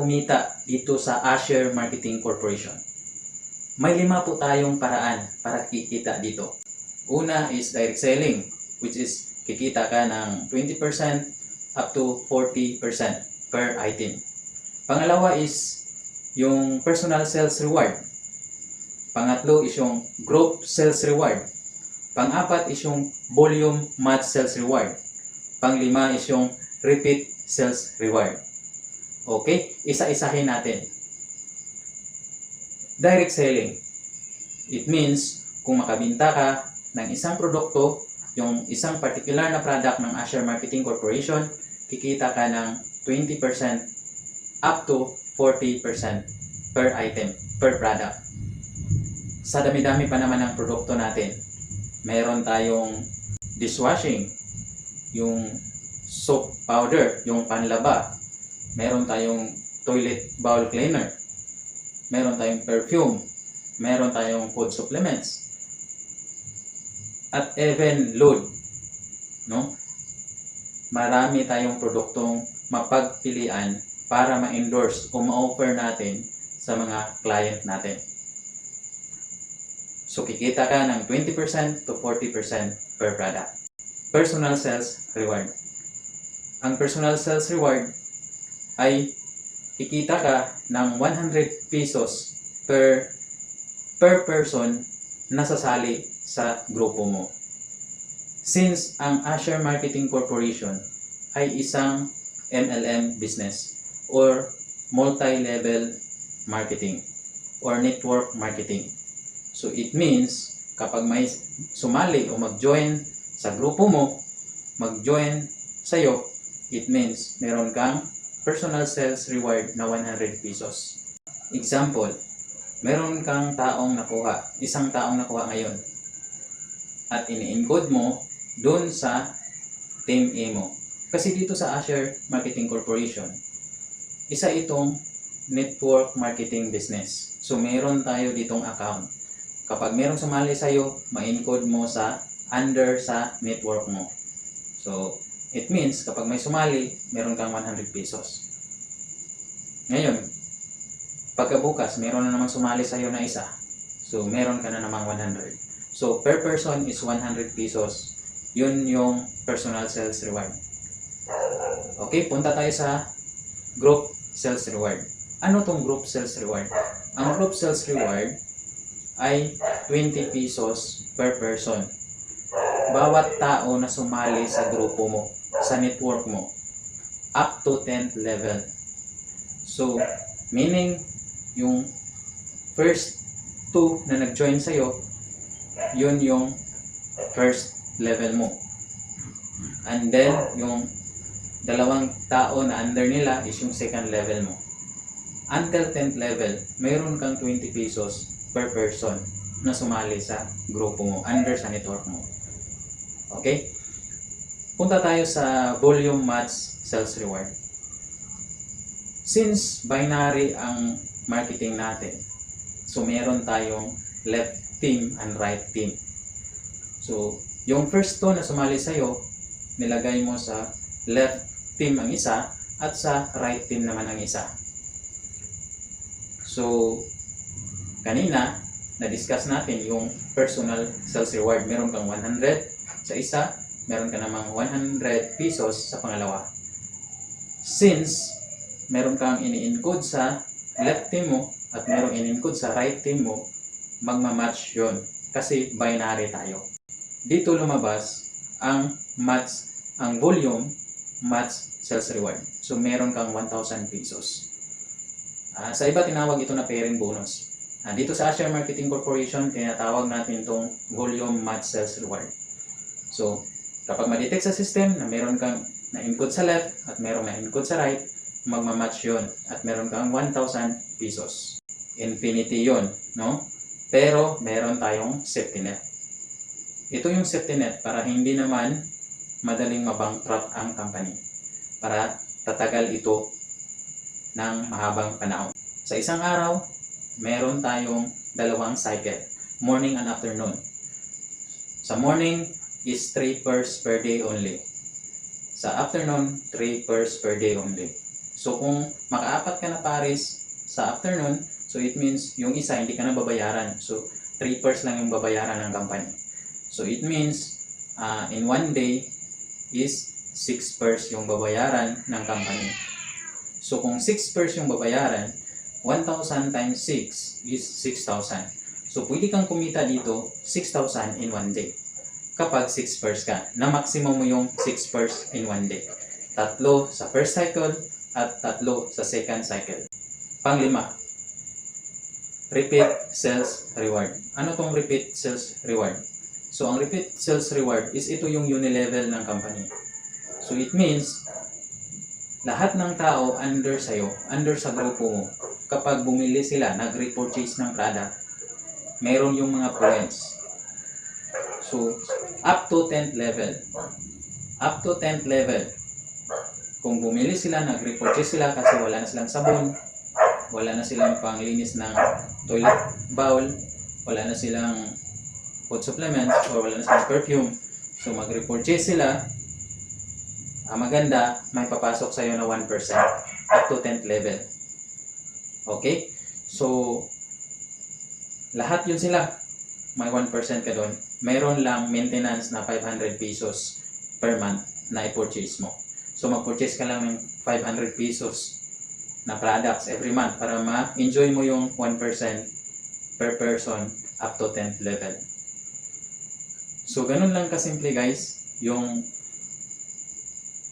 kumita dito sa Asher Marketing Corporation? May 5 po tayong paraan para kikita dito. Una is direct selling, which is kikita ka ng 20% up to 40% per item. Pangalawa is yung personal sales reward. Pangatlo is yung group sales reward. Pang-apat is yung volume match sales reward. Pang-lima is yung repeat sales reward. Okay, isa-isahin natin. Direct selling. It means kung makabinta ka ng isang produkto, yung isang particular na product ng Asher Marketing Corporation, kikita ka ng 20% up to 40% per item, per product. Sa dami-dami pa naman ng produkto natin, meron tayong dishwashing, yung soap powder, yung panlaba, meron tayong toilet bowl cleaner, meron tayong perfume, meron tayong food supplements, at even load, no? Marami tayong produktong mapagpilian para ma-endorse o ma-offer natin sa mga client natin. So kikita ka ng 20% to 40% per product. Personal sales reward. Ang personal sales reward ay kikita ka ng 100 pesos per person na sasali sa grupo mo. Since ang Asher Marketing Corporation ay isang MLM business or multi-level marketing or network marketing. So it means kapag may sumali o mag-join sa grupo mo, mag-join sa'yo, it means meron kang personal sales reward na 100 pesos. Example, meron kang isang taong nakuha ngayon at ini-encode mo dun sa Team A mo. Kasi dito sa Asher Marketing Corporation, isa itong network marketing business. So meron tayo ditong account. Kapag merong sumali sa'yo, ma-encode mo under sa network mo. So it means kapag may sumali, meron kang 100 pesos. Ngayon, pagkabukas, meron na namang sumali sa'yo na isa. So meron ka na namang 100. So per person is 100 pesos. Yun yung personal sales reward. Okay, punta tayo sa group sales reward. Ano tong group sales reward? Ang group sales reward ay 20 pesos per person. Bawat tao na sumali sa grupo mo, sa network mo, up to 10th level. So, meaning, yung first 2 na nag-join sa'yo, yun yung first level mo. And then, yung dalawang tao na under nila is yung second level mo. Until 10th level, mayroon kang 20 pesos per person na sumali sa grupo mo, under sa network mo. Okay? Punta tayo sa volume match sales reward. Since binary ang marketing natin, so meron tayong left team and right team. So, yung first 2 na sumali sa'yo, nilagay mo sa left team ang isa at sa right team naman ang isa. So, kanina, na-discuss natin yung personal sales reward. Meron kang 100 sa isa, meron ka namang 100 pesos sa pangalawa. Since meron kang ini-encode sa left team mo at meron ini-encode sa right team mo, magma-match yun kasi binary tayo. Dito lumabas ang volume match sales reward. So meron kang 1,000 pesos. Sa iba tinawag ito na pairing bonus. Dito sa Asher Marketing Corporation, tinatawag natin itong volume match sales reward. So, kapag ma-detect sa system na meron kang na-encode sa left at meron na-encode sa right, magma-match yun at meron kang 1,000 pesos. Infinity yun, no? Pero meron tayong safety net. Ito yung safety net para hindi naman madaling mabankrupt ang company. Para tatagal ito ng mahabang panahon. Sa isang araw, meron tayong 2 cycle, morning and afternoon. Sa morning is 3 pairs per day only. Sa afternoon, 3 pairs per day only. So kung makaapat ka na pares sa afternoon, so it means yung isa hindi ka na babayaran. So 3 pairs lang yung babayaran ng company. So it means in one day is 6 pairs yung babayaran ng company. So kung 6 pairs yung babayaran, 1,000 times 6 is 6,000. So pwede kang kumita dito 6,000 in one day. Kapag 6 pairs ka, na maximum mo yung 6 pairs in one day. 3 sa first cycle at 3 sa second cycle. Panglima, repeat sales reward. Ano tong repeat sales reward? So ang repeat sales reward is ito yung unilevel ng company. So it means lahat ng tao under sa'yo, under sa grupo mo, kapag bumili sila, nag-repurchase ng product, meron yung mga points. So, up to 10th level. Up to 10th level. Kung bumili sila, nag-repurchase sila kasi wala na silang sabon, wala na silang panglinis ng toilet bowl, wala na silang food supplements, or wala na silang perfume. So, mag-repurchase sila. Maganda, may papasok sa'yo na 1% up to 10th level. Okay? So, lahat yun sila. May 1% ka doon. Mayroon lang maintenance na 500 pesos per month na i-purchase mo. So, mag-purchase ka lang ng 500 pesos na products every month para ma-enjoy mo yung 1% per person up to 10th level. So, ganun lang kasimple guys, yung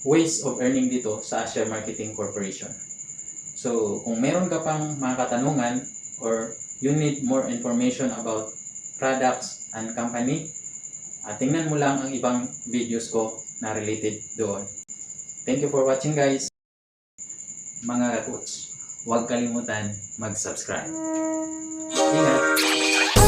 ways of earning dito sa Share Marketing Corporation. So, kung meron ka pang mga katanungan or you need more information about products and company, tingnan mo lang ang ibang videos ko na related doon. Thank you for watching guys. Mga coach, huwag kalimutan mag-subscribe. Ingat!